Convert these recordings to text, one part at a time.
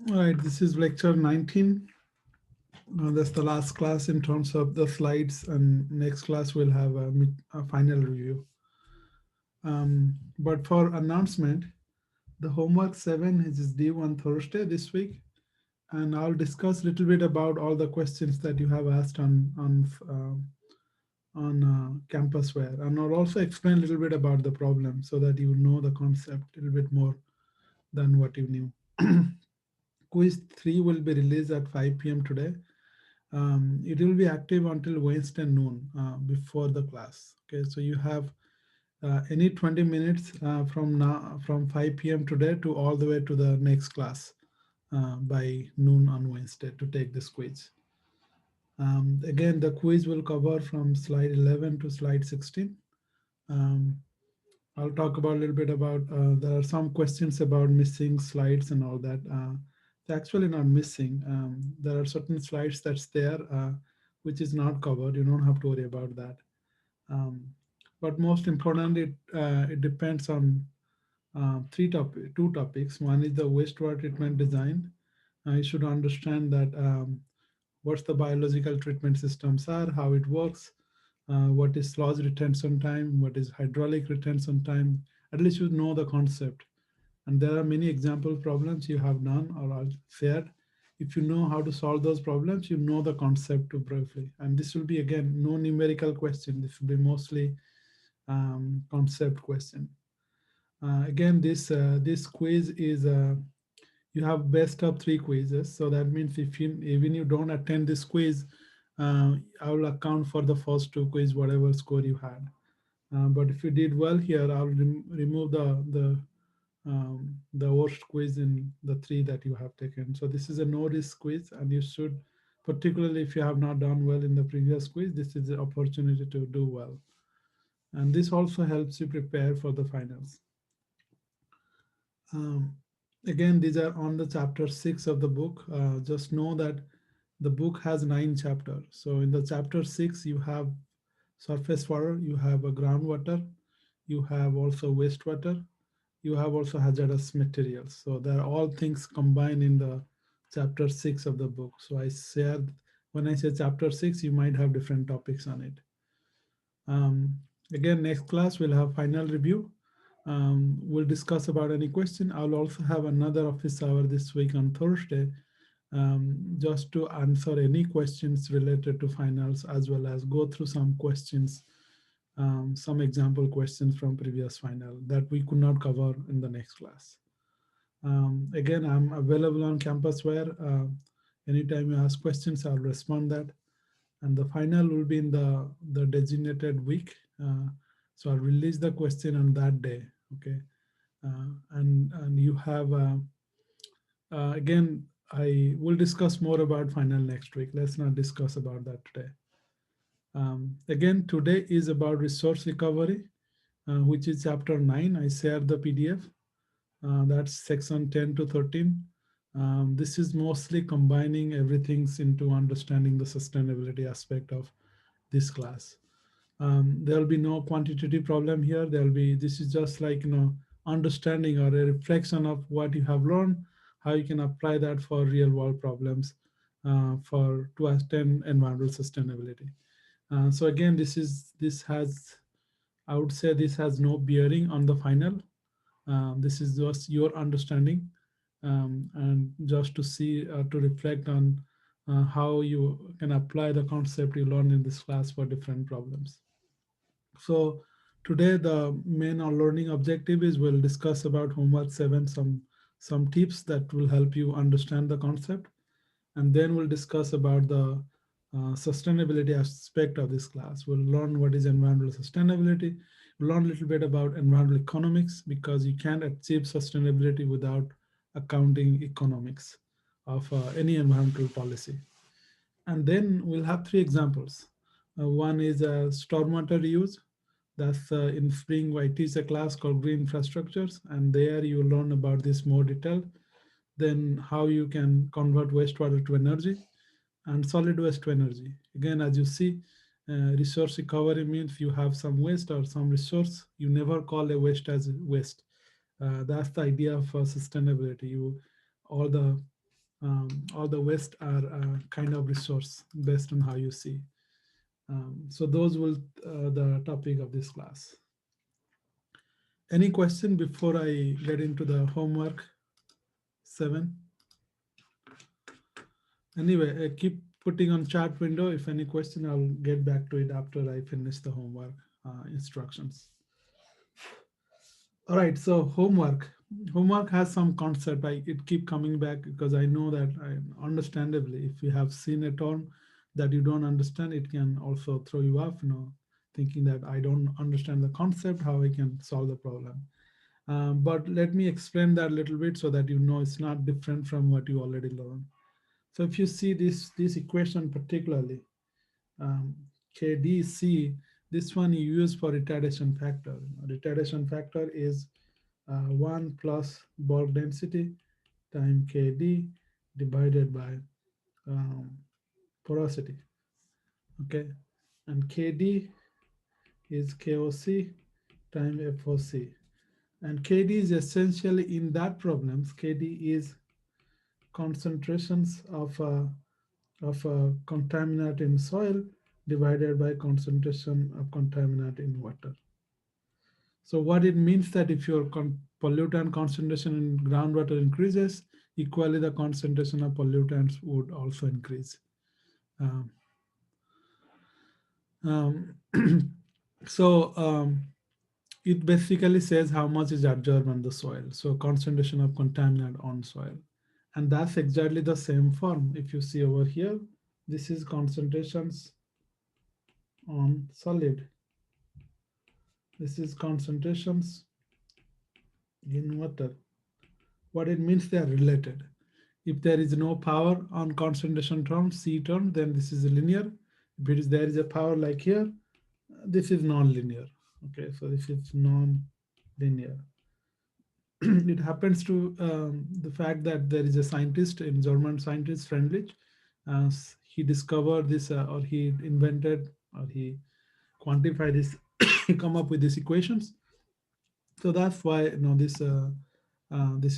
All right, this is lecture 19. That's the last class in terms of the slides, and next class we'll have a final review. But for announcement, the homework 7 is due on Thursday this week, and I'll discuss a little bit about all the questions that you have asked on Campusware, and I'll also explain a little bit about the problem so that you know the concept a little bit more than what you knew. Quiz 3 will be released at 5 p.m. today. It will be active until Wednesday noon before the class. Okay, so you have any 20 minutes from 5 p.m. today to all the way to the next class by noon on Wednesday to take this quiz. Again, the quiz will cover from slide 11 to slide 16. Um, I'll talk about a little bit about, there are some questions about missing slides and all that. They're actually not missing. There are certain slides that's there, which is not covered. You don't have to worry about that. Um, but most importantly, it depends on two topics. One is the wastewater treatment design. You should understand that what the biological treatment systems are, how it works, what is sludge retention time, what is hydraulic retention time. At least you know the concept. And there are many example problems you have done or are shared. If you know how to solve those problems, you know the concept too briefly. And this will be, again, no numerical question. This will be mostly concept question. Again, this quiz is you have best of three quizzes. So that means if you even you don't attend this quiz, I will account for the first two quiz, whatever score you had. But if you did well here, I'll remove the worst quiz in the three that you have taken. So this is a no risk quiz, and you should, particularly if you have not done well in the previous quiz, this is the opportunity to do well. And this also helps you prepare for the finals. Um, Again, these are on the chapter 6 of the book. Just know that the book has 9 chapters. So in the chapter 6, you have surface water, you have a groundwater, you have also wastewater, you have also hazardous materials. So they're all things combined in the chapter 6 of the book. So I said, when I say chapter 6, you might have different topics on it. Um, Again, next class we'll have final review. We'll discuss about any question. I'll also have another office hour this week on Thursday, just to answer any questions related to finals, as well as go through some questions, some example questions from previous final that we could not cover in the next class. Again, I'm available on Campusware. Anytime you ask questions, I'll respond that. And the final will be in the designated week. So I'll release the question on that day. Okay. And you have, again, I will discuss more about final next week. Let's not discuss about that today. Again, today is about resource recovery, which is chapter 9. I shared the PDF. That's section 10 to 13. This is mostly combining everything into understanding the sustainability aspect of this class. There will be no quantitative problem here. There will be, this is just like, understanding or a reflection of what you have learned, how you can apply that for real world problems for to attain environmental sustainability. So again, this has, I would say this has no bearing on the final. This is just your understanding, and just to see, to reflect on how you can apply the concept you learned in this class for different problems. So today the main learning objective is we'll discuss about homework 7, some tips that will help you understand the concept, and then we'll discuss about the sustainability aspect of this class. We'll learn what is environmental sustainability. We'll learn a little bit about environmental economics, because you can't achieve sustainability without accounting economics of any environmental policy. And then we'll have three examples. One is stormwater reuse. That's in spring I teach a class called Green Infrastructures, and there you learn about this more detailed. Then how you can convert wastewater to energy and solid waste to energy. Again, as you see, resource recovery means you have some waste or some resource. You never call a waste as waste. That's the idea of sustainability. You all the All the waste are kind of resource based on how you see. So those will the topic of this class. Any question before I get into the homework 7? Anyway, keep putting on chat window. If any question, I'll get back to it after I finish the homework instructions. All right, so homework. Homework has some concept. It keep coming back because I know that understandably, if you have seen a term that you don't understand, it can also throw you off, thinking that I don't understand the concept, how I can solve the problem. But let me explain that a little bit so that you know it's not different from what you already learned. So if you see this equation particularly, um, KDC, this one you use for retardation factor. Retardation factor is 1 plus bulk density time KD divided by porosity. Okay, and KD is KOC time FOC. And KD is essentially in that problems. KD is concentrations of contaminant in soil divided by concentration of contaminant in water. So what it means that if your pollutant concentration in groundwater increases, equally the concentration of pollutants would also increase. Um, um, so it basically says how much is adsorbed on the soil. So concentration of contaminant on soil. And that's exactly the same form. If you see over here, this is concentrations on solid. This is concentrations in water. What it means, they are related. If there is no power on concentration term, C term, then this is linear. If it is there is a power like here, this is non-linear. Okay, so this is non-linear. It happens to the fact that there is a scientist, in German scientist Friendlich, he discovered this or he invented or he quantified this, he come up with these equations. So that's why this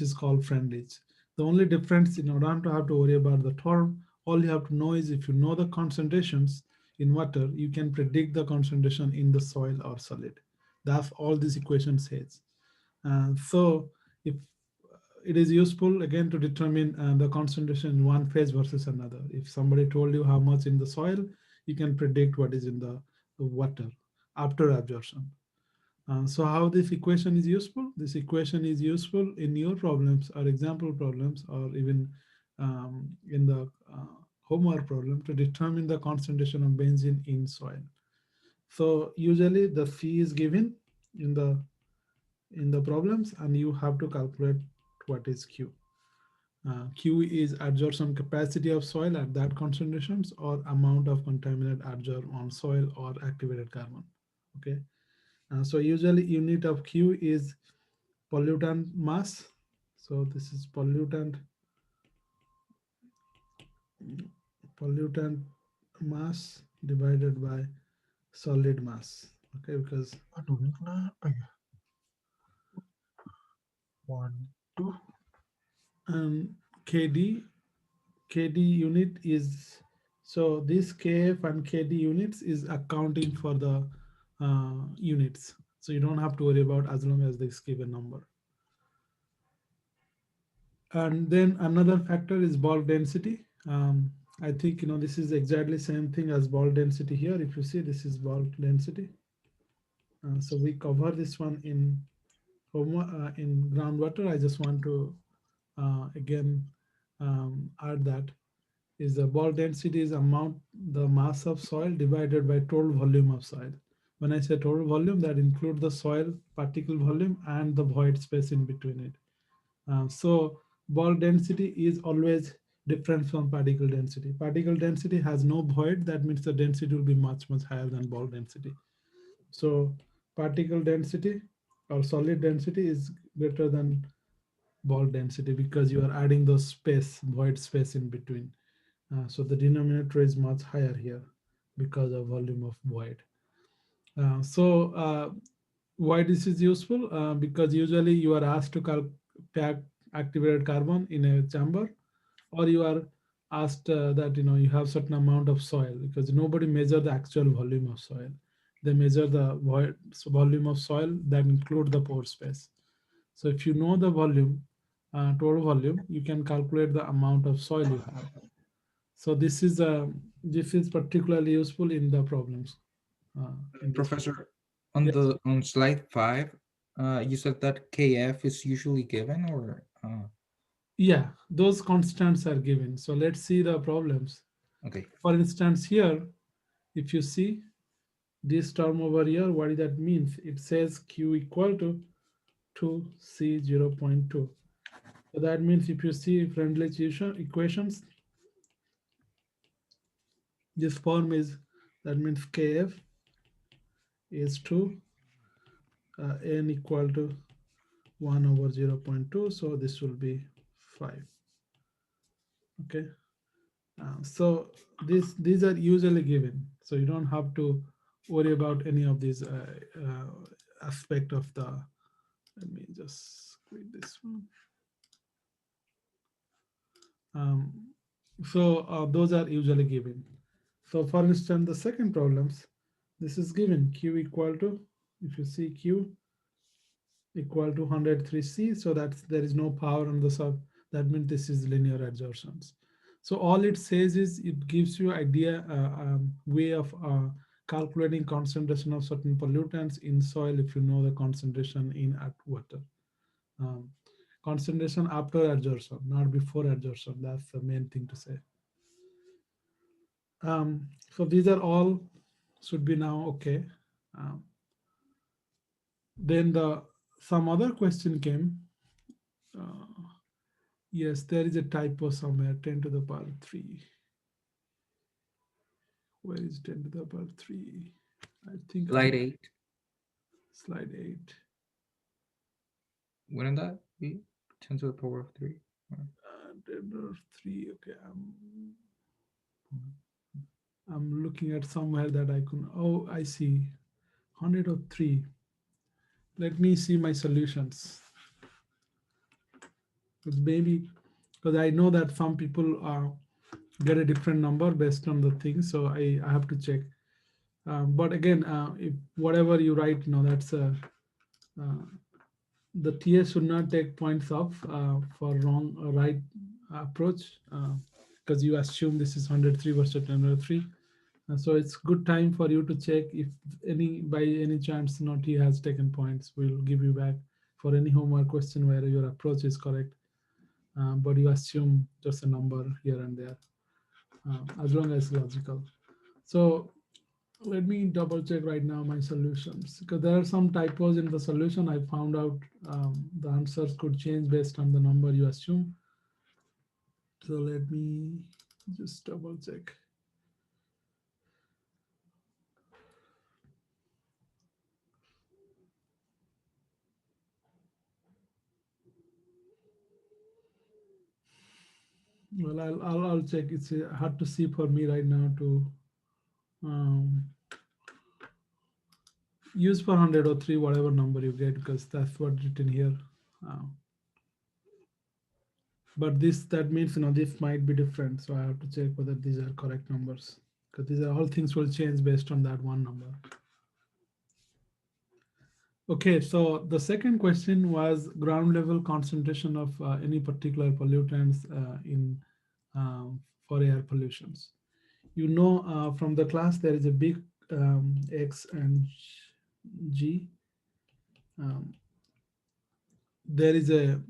is called Friendlich. The only difference, don't have to worry about the term. All you have to know is if you know the concentrations in water, you can predict the concentration in the soil or solid. That's all this equation says. So if it is useful again to determine the concentration in one phase versus another. If somebody told you how much in the soil, you can predict what is in the water after absorption. So how this equation is useful? This equation is useful in your problems or example problems or even in the homework problem to determine the concentration of benzene in soil. So usually the C is given in the problems and you have to calculate what is Q. Q is adsorption capacity of soil at that concentrations or amount of contaminant adsorbed on soil or activated carbon. Okay. So usually unit of Q is pollutant mass. So this is pollutant mass divided by solid mass. Okay, because Aduh, ini kenapa ya? 1, 2. KD unit is, so this KF and KD units is accounting for the units. So you don't have to worry about as long as they give a number. And then another factor is bulk density. I think this is exactly same thing as bulk density here. If you see, this is bulk density. So we cover this one in groundwater. I just want to again add that is the bulk density is amount the mass of soil divided by total volume of soil. When I say total volume, that includes the soil particle volume and the void space in between it. So bulk density is always different from particle density. Particle density has no void. That means the density will be much, much higher than bulk density. So particle density or solid density is greater than bulk density because you are adding the space, void space in between. So the denominator is much higher here because of volume of void. So why this is useful? Because usually you are asked to pack activated carbon in a chamber or you are asked that you have certain amount of soil, because nobody measure the actual volume of soil. They measure the volume of soil that include the pore space. So if you know the volume, total volume, you can calculate the amount of soil you have. So this is particularly useful in the problems in this problem. Professor, on Yes. the on slide 5, you said that KF is usually given, or Yeah, those constants are given. So let's see the problems. okay, For instance, here, if you see this term over here, what does that means? It says Q equal to 2C 0.2. So that means if you see friendly equations, this form is, that means Kf is 2, n equal to 1 over 0.2. So this will be 5. Okay. So these are usually given. So you don't have to worry about any of these aspect of the, let me just read this one. So those are usually given. So for instance, the second problems, this is given Q equal to, if you see Q equal to 103C, so that's, there is no power on the sub. That means this is linear adsorptions. So all it says is it gives you idea, way of calculating concentration of certain pollutants in soil if you know the concentration in at water. Um, Concentration after adsorption, not before adsorption. That's the main thing to say. So these are all should be now okay. Um, then the some other question came. Uh, yes, there is a typo somewhere. 10 to the power 3. Where is 10 to the power 3? I think I slide 8. slide 8. Wouldn't that be 10 to the power of 3? 10 or 3. Okay, I'm looking at somewhere that I can. Oh, I see. 100 of 3. Let me see my solutions. Because maybe, because I know that some people get a different number based on the thing, so I have to check. But again, if whatever you write, that's uh, the TS should not take points off for wrong or right approach, because you assume this is 103 versus 103. So it's good time for you to check if any, by any chance, not he has taken points. We'll give you back for any homework question where your approach is correct, but you assume just a number here and there, as long as logical. So let me double check right now my solutions, because there are some typos in the solution. I found out the answers could change based on the number you assume. So let me just double check. Well, I'll check. It's hard to see for me right now to um, use for 100 or 3, whatever number you get, because that's what written here. Uh, but this, that means this might be different, so I have to check whether these are correct numbers, because these are all things will change based on that one number. Okay, so the second question was ground level concentration of any particular pollutants in for air pollutions. From the class there is a big X and G. Um, there is a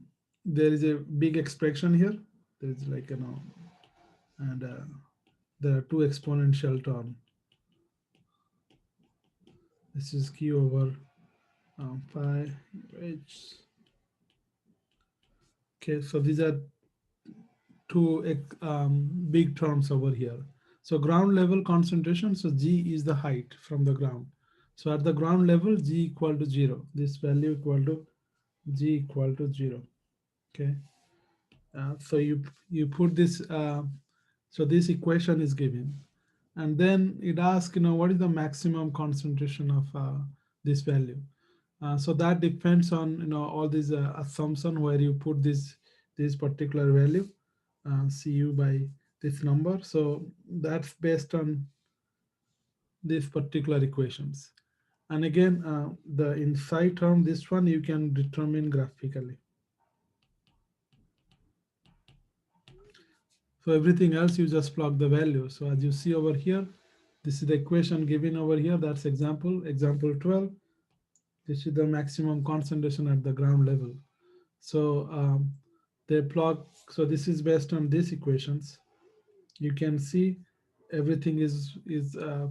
big expression here. There is like and there are two exponential term. This is Q over pi H. Okay, so these are two big terms over here. So ground level concentration, so G is the height from the ground. So at the ground level, G equal to 0. This value equal to G equal to 0. Okay. So you put this, so this equation is given. And then it asks, what is the maximum concentration of this value? So that depends on, all these assumption where you put this particular value. CU by this number. So that's based on these particular equations. And again, the inside term, this one you can determine graphically. So everything else you just plug the value. So as you see over here, this is the equation given over here. That's example 12. This is the maximum concentration at the ground level. So they plug, so this is based on these equations. You can see everything is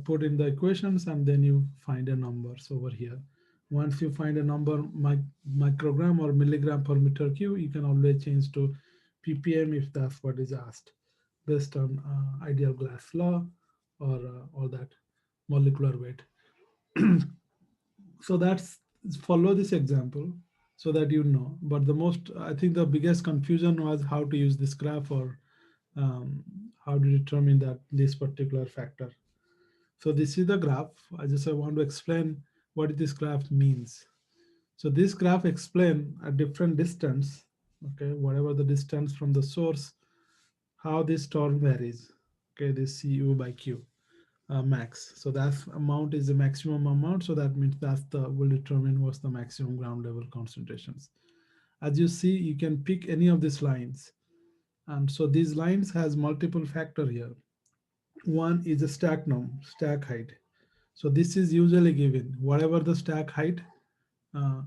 put in the equations, and then you find a numbers over here. Once you find a number, microgram or milligram per meter cube, you can always change to ppm if that's what is asked, based on ideal gas law or all that molecular weight. So that's, follow this example so that you know. But the most, I think the biggest confusion was how to use this graph, or how to determine that this particular factor. So this is the graph. I want to explain what this graph means. So this graph explain a different distance, okay, whatever the distance from the source, how this term varies. Okay, this CU by Q max. So that amount is the maximum amount. So that means that's the will determine what's the maximum ground level concentrations. As you see, you can pick any of these lines. And so these lines has multiple factor here. One is a stack norm, stack height. So this is usually given. Whatever the stack height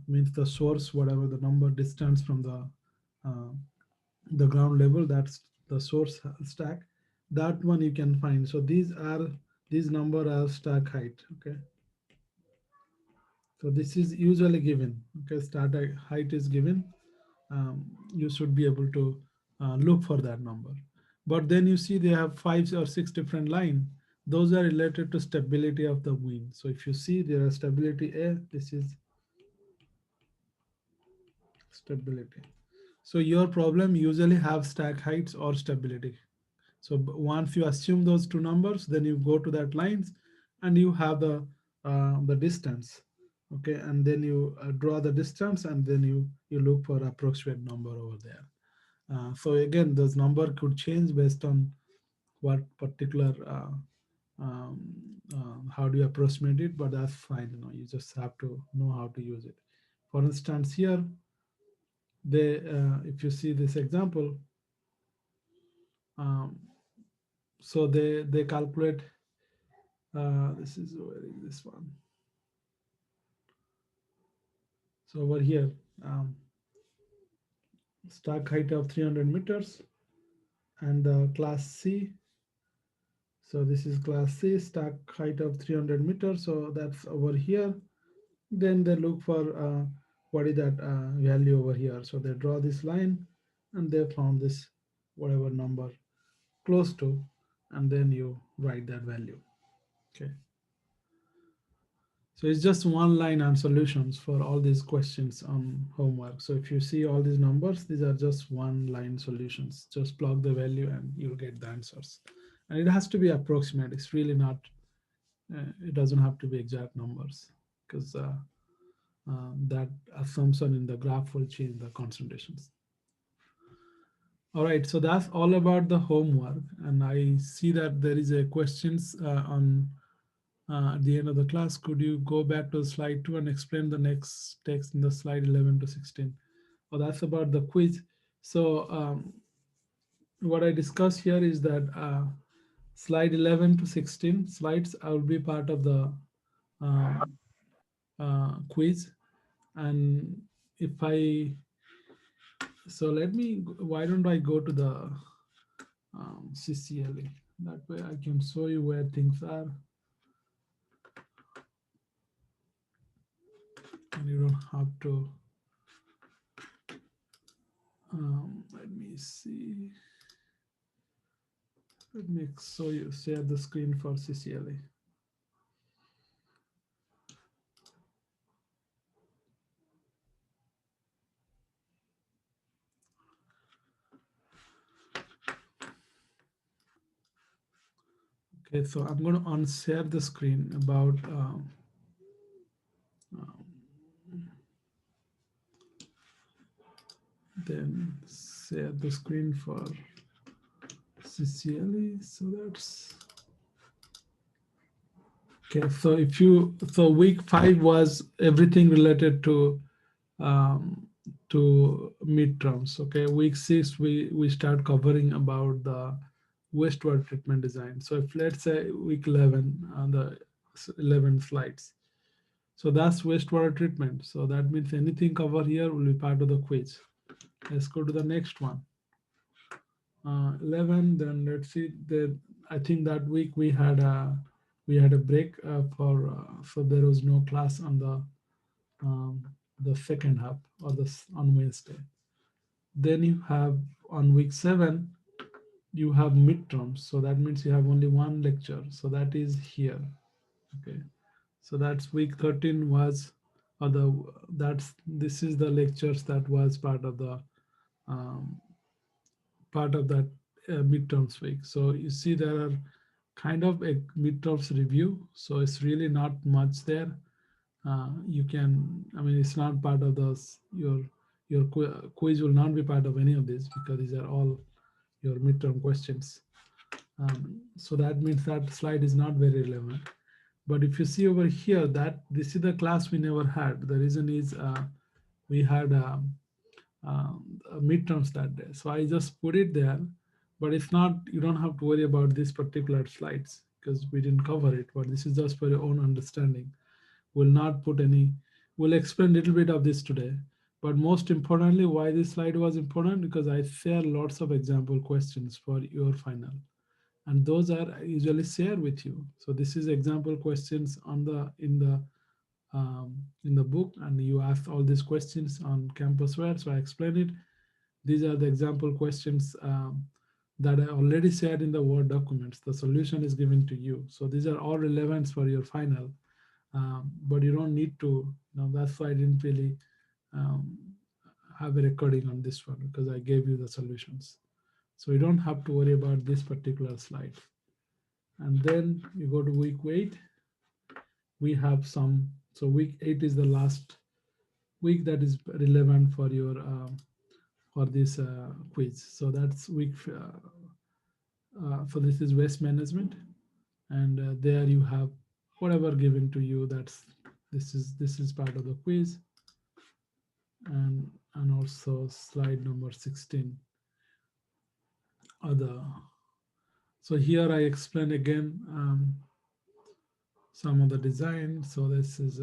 means the source, whatever the number distance from the ground level, that's the source stack. That one you can find. So these number are stack height. Okay. So this is usually given. Okay, stack height is given. You should be able to look for that number. But then you see they have 5 or 6 different lines. Those are related to stability of the wind. So if you see there are stability A, this is stability. So your problem usually have stack heights or stability. So once you assume those two numbers, then you go to that lines and you have the distance. Okay, and then you draw the distance, and then you look for approximate number over there. So again, those number could change based on what particular um, how do you approximate it, but that's fine. You just have to know how to use it. For instance, here they if you see this example, um, so they calculate this is where is this one. So over here, stack height of 300 meters and class C. So this is class C, stack height of 300 meters. So that's over here. Then they look for what is that value over here. So they draw this line and they found this whatever number close to, and then you write that value. Okay. So it's just one line and solutions for all these questions on homework. So if you see all these numbers, these are just one line solutions. Just plug the value and you'll get the answers. And it has to be approximate. It's really not, it doesn't have to be exact numbers, because that assumption in the graph will change the concentrations. All right, so that's all about the homework. And I see that there is a questions on at the end of the class. Could you go back to slide 2 and explain the next text in the slide 11 to 16? Oh, that's about the quiz. So what I discussed here is that slide 11 to 16 slides will be part of the quiz. And if I, so let me, why don't I go to the CCLA? That way I can show you where things are. And you don't have to, let me see. Let me show you, share the screen for CCLA. Okay, so I'm going to unshare the screen about then share the screen for CCLE. So that's okay. So if you so week 5 was everything related um, to midterms. Okay, week 6 we start covering about the wastewater treatment design. So if let's say week 11 on the 11 slides. So that's wastewater treatment. So that means anything covered here will be part of the quiz. Let's go to the next one. 11. Then let's see. I think that week we had a break for so there was no class on the second half or on Wednesday. Then you have on week 7 you have midterms. So that means you have only one lecture. So that is here. Okay. So that's week 13 was or the that's this is the lectures that was um, part of that midterms week. So you see there are kind of a midterms review. So it's really not much there. You can, I mean, it's not part of your quiz will not be part of any of this because these are all your midterm questions. So that means that slide is not very relevant. But if you see over here that this is the class we never had. The reason is we had midterms that day. So I just put it there, but it's not, you don't have to worry about this particular slides because we didn't cover it, but this is just for your own understanding. We'll not put any, we'll explain a little bit of this today. But most importantly, why this slide was important, because I share lots of example questions for your final. And those are usually shared with you. So this is example questions on in the book, and you ask all these questions on campusware. So I explain it. These are the example questions that I already shared in the Word documents. The solution is given to you. So these are all relevant for your final, but you don't need to. That's why I didn't really um, have a recording on this one because I gave you the solutions. So you don't have to worry about this particular slide. And then you go to week 8. We have some. So week 8 is the last week that is relevant for your for this quiz. So that's week. So this is waste management, and there you have whatever given to you. This is part of the quiz, and also slide number 16. Other. So here I explain again some of the design. So this is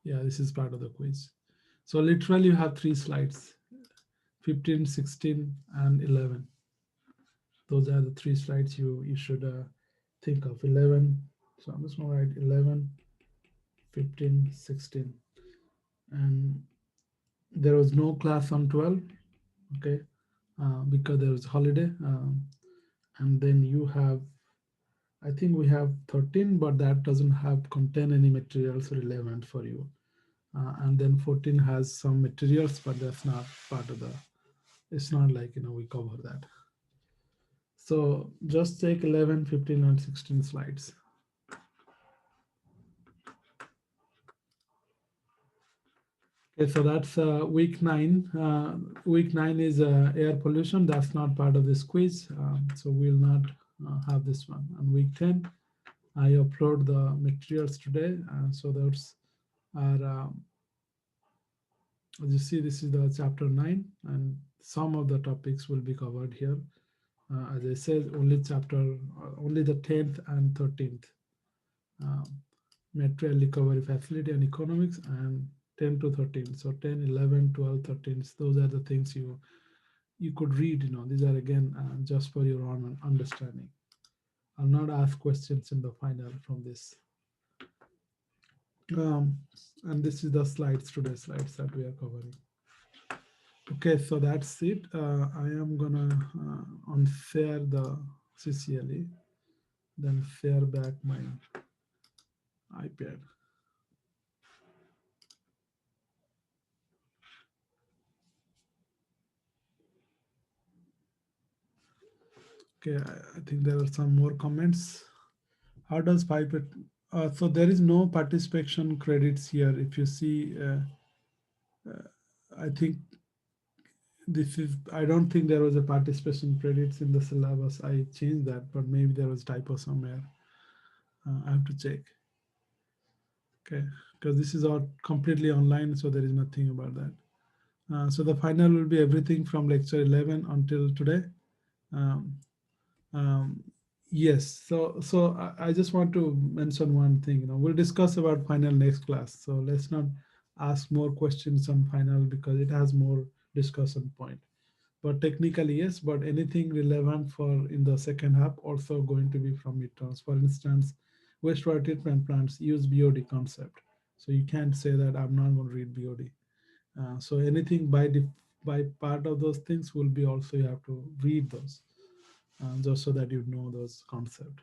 yeah, this is part of the quiz. So literally you have 3 slides, 15, 16, and 11. Those are the 3 slides you should think of. 11. So I'm just going to write 11, 15, 16. And there was no class on 12, okay, because there was holiday. And then you have, I think we have 13, but that doesn't have contain any materials relevant for you. And then 14 has some materials, but that's not part of the, it's not like, we cover that. So just take 11, 15, and 16 slides. Okay, so that's week 9. Week 9 is air pollution. That's not part of this quiz. So we'll not have this one. And week 10, I upload the materials today. So those are, as you see, this is the chapter 9, and some of the topics will be covered here. As I said, only the 10th and 13th. Material recovery facility and economics, and 10 to 13. So 10, 11, 12, 13. Those are the things you could read. These are again just for your own understanding. I'll not ask questions in the final from this. And this is the slides, today's slides that we are covering. Okay, so that's it. I am gonna unshare the CCLE, then share back my iPad. Okay, I think there are some more comments. How does pipette? So there is no participation credits here. If you see, I think this is, I don't think there was a participation credits in the syllabus. I changed that, but maybe there was typo somewhere. I have to check. Okay, because this is all completely online, so there is nothing about that. So the final will be everything from lecture 11 until today. Um, um, yes, so I just want to mention one thing. We'll discuss about final next class. So let's not ask more questions on final because it has more discussion point. But technically, yes, but anything relevant for in the second half also going to be from midterms. For instance, wastewater treatment plants use BOD concept. So you can't say that I'm not going to read BOD. So anything by part of those things will be also you have to read those just so that you know those concepts.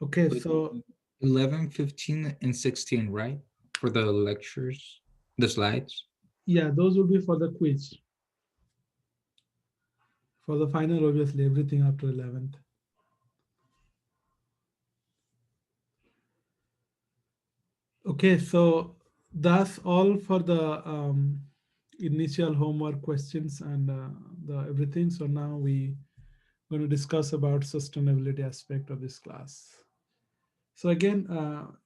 Okay, But so 11, 15, and 16, right? For the lectures, the slides. yeah, those will be for the quiz. For the final, obviously, everything after 11th. Okay, so that's all for the initial homework questions and the everything. So now we going to discuss about sustainability aspect of this class. So again,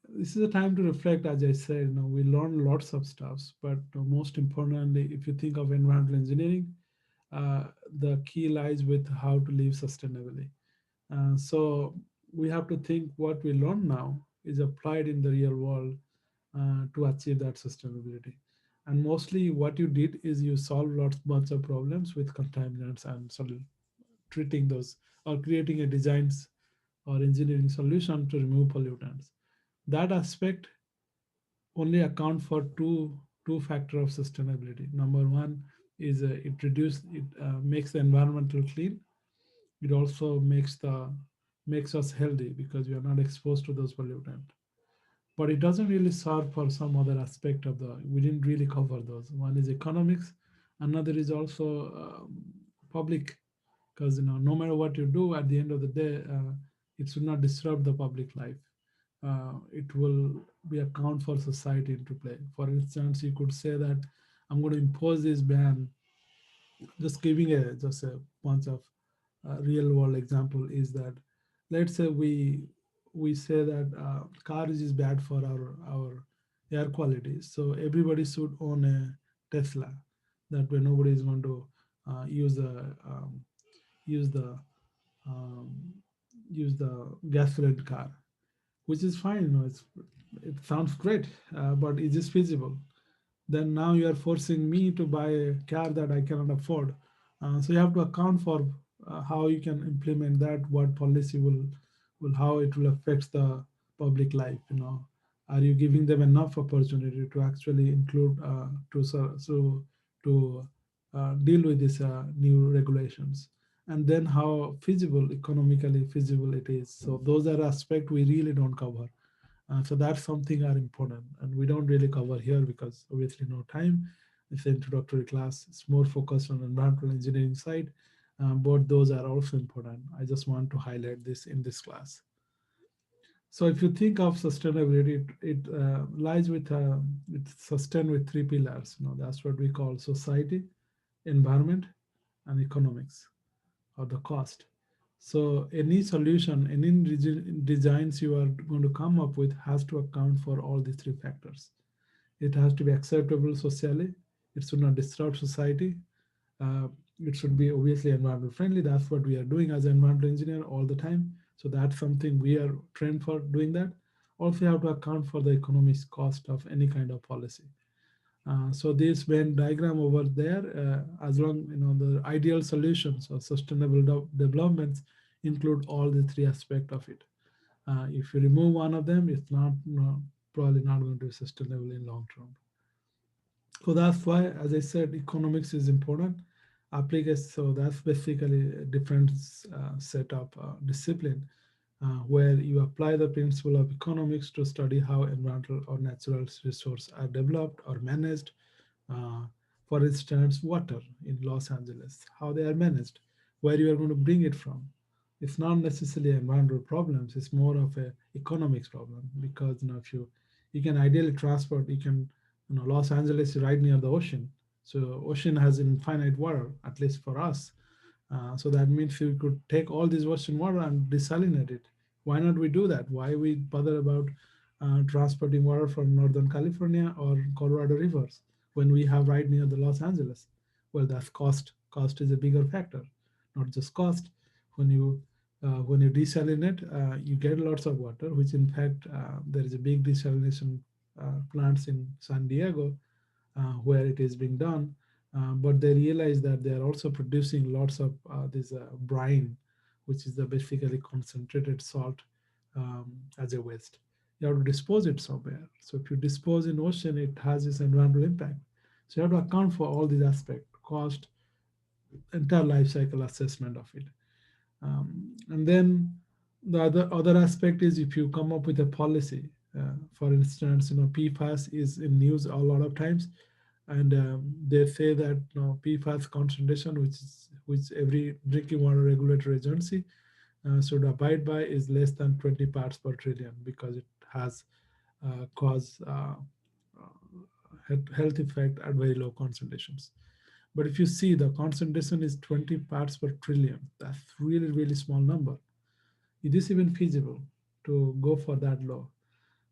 this is a time to reflect. As I said, we learn lots of stuffs, but most importantly, if you think of environmental engineering, the key lies with how to live sustainably. So we have to think what we learn now is applied in the real world to achieve that sustainability. And mostly what you did is you solve lots bunch of problems with contaminants and treating those or creating a designs or engineering solution to remove pollutants. That aspect only account for two factor of sustainability. Number one is it makes the environmental clean. It also makes us healthy because we are not exposed to those pollutants. But it doesn't really serve for some other aspect of the. We didn't really cover those. One is economics, another is also public, because no matter what you do, at the end of the day, it should not disrupt the public life. It will be account for society into play. For instance, you could say that I'm going to impose this ban. Just giving a bunch of real world example is that, let's say we say that cars is bad for our air quality, so everybody should own a Tesla. That way nobody is going to use use the um, the gasoline car, which is fine. It sounds great, but is this feasible? Then now you are forcing me to buy a car that I cannot afford. So you have to account for how you can implement that, what policy will how it will affect the public life. Are you giving them enough opportunity to actually include to deal with these new regulations, and then how feasible, economically feasible it is. So those are aspects we really don't cover. So that's something are important, and we don't really cover here because obviously no time. It's an introductory class. It's more focused on environmental engineering side, but those are also important. I just want to highlight this in this class. So if you think of sustainability, it lies with it's sustained with three pillars. That's what we call society, environment, and economics, or the cost. So any solution, any designs you are going to come up with has to account for all these three factors. It has to be acceptable socially. It should not disrupt society. Uh, it should be obviously environmental friendly. That's what we are doing as an environmental engineer all the time. So that's something we are trained for doing that. Also, you have to account for the economic cost of any kind of policy. So this Venn diagram over there, as long the ideal solutions or sustainable developments include all the three aspects of it. If you remove one of them, it's not probably not going to be sustainable in long term. So that's why, as I said, economics is important. Application. So that's basically a different set of discipline where you apply the principle of economics to study how environmental or natural resources are developed or managed. uh, for instance, water in Los Angeles, how they are managed, where you are going to bring it from. It's not necessarily environmental problems. It's more of a economics problem because if you can ideally transport, you can Los Angeles is right near the ocean, So ocean has infinite water, at least for us. So that means we could take all this ocean water and desalinate it. Why not we do that? Why we bother about transporting water from Northern California or Colorado rivers when we have right near the Los Angeles? Well, that's cost. Cost is a bigger factor, not just cost. When you desalinate, you get lots of water, which in fact there is a big desalination plants in San Diego where it is being done. But they realize that they are also producing lots of this brine, which is the basically concentrated salt as a waste. You have to dispose it somewhere. So if you dispose in ocean, it has this environmental impact. So you have to account for all these aspects, cost, entire life cycle assessment of it. And then the other aspect is if you come up with a policy. For instance, PFAS is in news a lot of times, and they say that PFAS concentration, which every drinking water regulatory agency should abide by, is less than 20 parts per trillion because it has cause health effect at very low concentrations. But if you see the concentration is 20 parts per trillion, that's really, really small number. Is this even feasible to go for that low?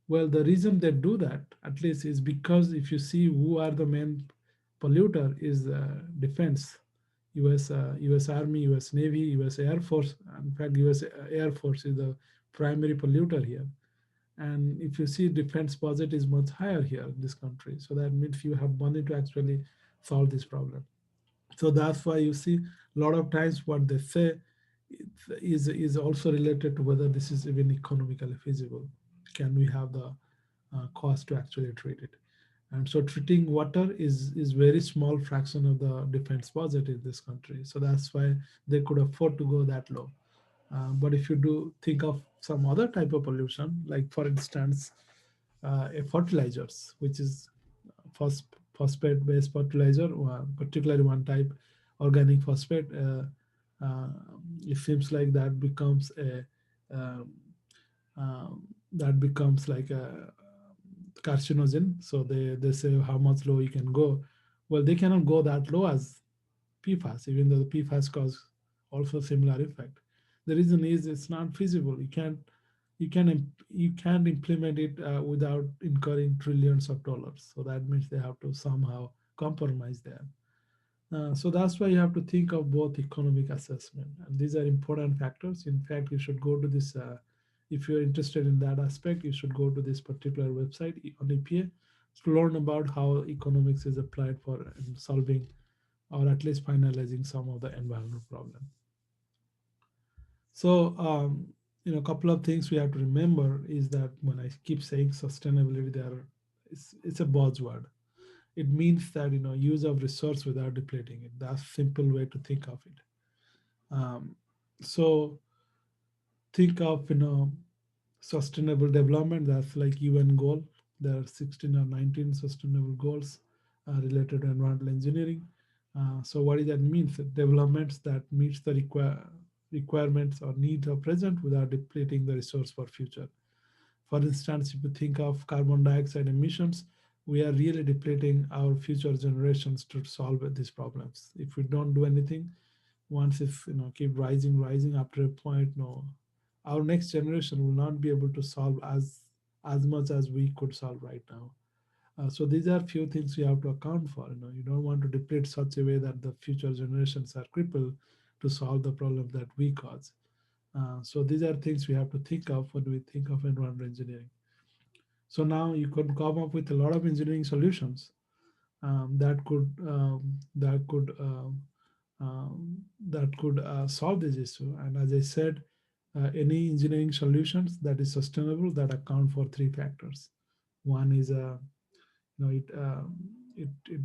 Well, the reason they do that, at least, is because if you see who are the main polluter is defense, U.S. Army, U.S. Navy, U.S. Air Force. In fact, U.S. Air Force is the primary polluter here. And if you see defense budget is much higher here in this country, so that means you have money to actually solve this problem. So that's why you see a lot of times what they say is also related to whether this is even economically feasible. Can we have the cost to actually treat it? And so treating water is very small fraction of the defense budget in this country. So that's why they could afford to go that low. But if you do think of some other type of pollution, like for instance, fertilizers, which is phosphate-based fertilizer, particularly one type, organic phosphate, uh, it seems like that becomes a um, that becomes like a carcinogen. So they say how much low you can go. Well, they cannot go that low as PFAS, even though the PFAS cause also similar effect. The reason is it's not feasible. You can't implement it without incurring trillions of dollars. So that means they have to somehow compromise there. So that's why you have to think of both economic assessment, and these are important factors. In fact, you should go to this. If you're interested in that aspect, you should go to this particular website on EPA to learn about how economics is applied for solving or at least finalizing some of the environmental problem. So, a couple of things we have to remember is that when I keep saying sustainability, it's a buzzword. It means that use of resource without depleting it. That's a simple way to think of it. Um, so think of sustainable development. That's like UN goal. There are 16 or 19 sustainable goals related to environmental engineering. So what does that mean? So developments that meets the requirements or needs of present without depleting the resource for future. For instance, if you think of carbon dioxide emissions, we are really depleting our future generations to solve these problems. If we don't do anything, once if keep rising after a point, no, our next generation will not be able to solve as much as we could solve right now. So these are few things you have to account for. You don't want to deplete such a way that the future generations are crippled to solve the problem that we cause. So these are things we have to think of when we think of environmental engineering. So now you could come up with a lot of engineering solutions that could solve this issue. And as I said, any engineering solutions that is sustainable that account for three factors. One is it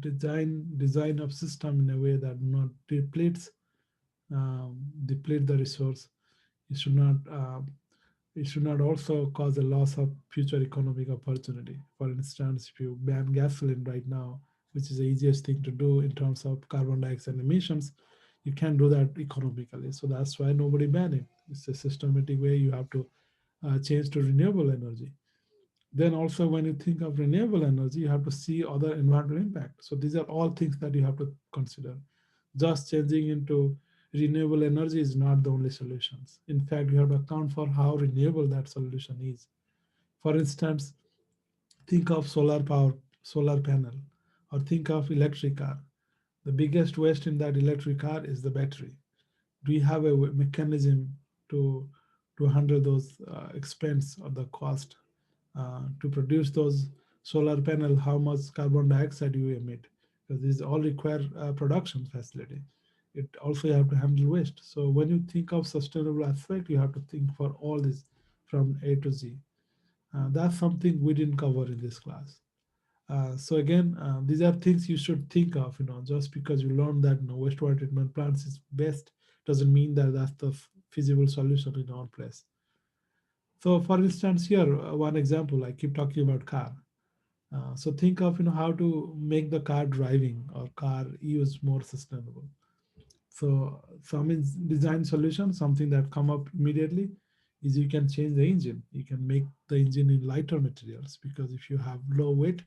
design of system in a way that not deplete the resource. It should not also cause a loss of future economic opportunity. For instance, if you ban gasoline right now, which is the easiest thing to do in terms of carbon dioxide emissions, you can't do that economically. So that's why nobody ban it. It's a systematic way you have to change to renewable energy. Then also when you think of renewable energy, you have to see other environmental impact. So these are all things that you have to consider. Just changing into renewable energy is not the only solutions. In fact, you have to account for how renewable that solution is. For instance, think of solar power, solar panel, or think of electric car. The biggest waste in that electric car is the battery. Do you have a mechanism to handle those expense or the cost to produce those solar panel? How much carbon dioxide you emit? Because these all require production facility. It also you have to handle waste. So when you think of sustainable aspect, you have to think for all this from A to Z. That's something we didn't cover in this class. So again, these are things you should think of. Just because you learn that wastewater treatment plants is best doesn't mean that that's the feasible solution in all place. So, for instance, here one example. I keep talking about car. So think of how to make the car driving or car use more sustainable. So some design solution, something that come up immediately, is you can change the engine. You can make the engine in lighter materials, because if you have low weight,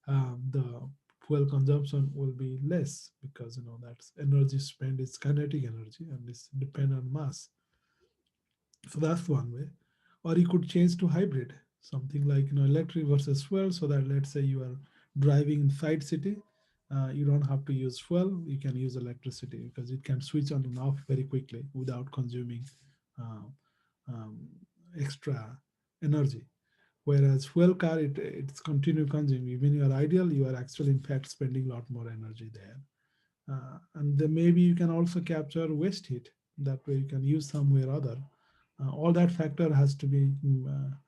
the fuel consumption will be less, because that's energy spent is kinetic energy and it's depend on mass. So that's one way. Or you could change to hybrid, something like electric versus fuel, so that let's say you are driving inside city, you don't have to use fuel, you can use electricity because it can switch on and off very quickly without consuming uh, um, extra energy. Whereas fuel car, it's continue consuming. Even you are ideal, you are actually in fact spending a lot more energy there. And then maybe you can also capture waste heat. That way you can use somewhere or other. All that factor has to be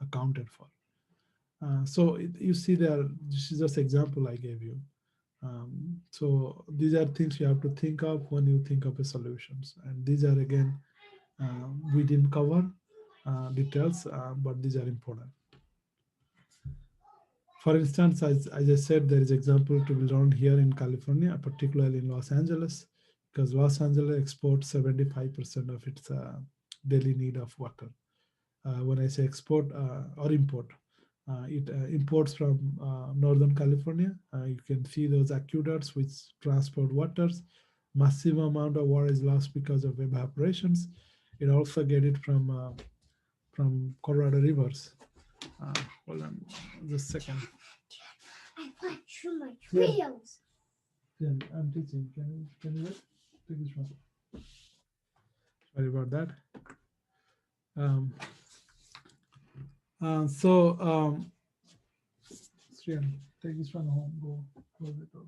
accounted for. So you see there, this is just example I gave you. So these are things you have to think of when you think of a solutions. And these are again, we didn't cover details, but these are important. For instance, as I said, there is example to be learned here in California, particularly in Los Angeles, because Los Angeles exports 75% of its daily need of water. When I say export or import, it imports from Northern California. You can see those aqueducts which transport waters. Massive amount of water is lost because of evaporations. It also get it from Colorado rivers. Hold on just a second. I want too much videos. Yeah, I'm teaching. Can you wait? Take this one. Sorry about that. Um, Sriyan, take this one home. Go close it door.